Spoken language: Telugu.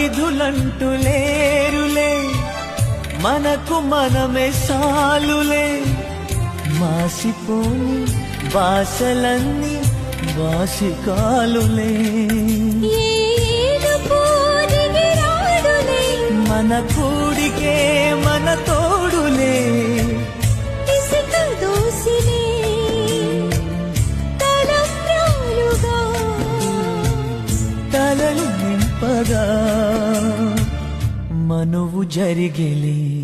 అతిథులంటూ లేరులే, మనకు మనమే సాలులే. మాసిపోని బాసలన్నీ వాసికాలులే. మన కూడికే మన తోడులే. తలలు నింపగా మనువు జరిగెలే.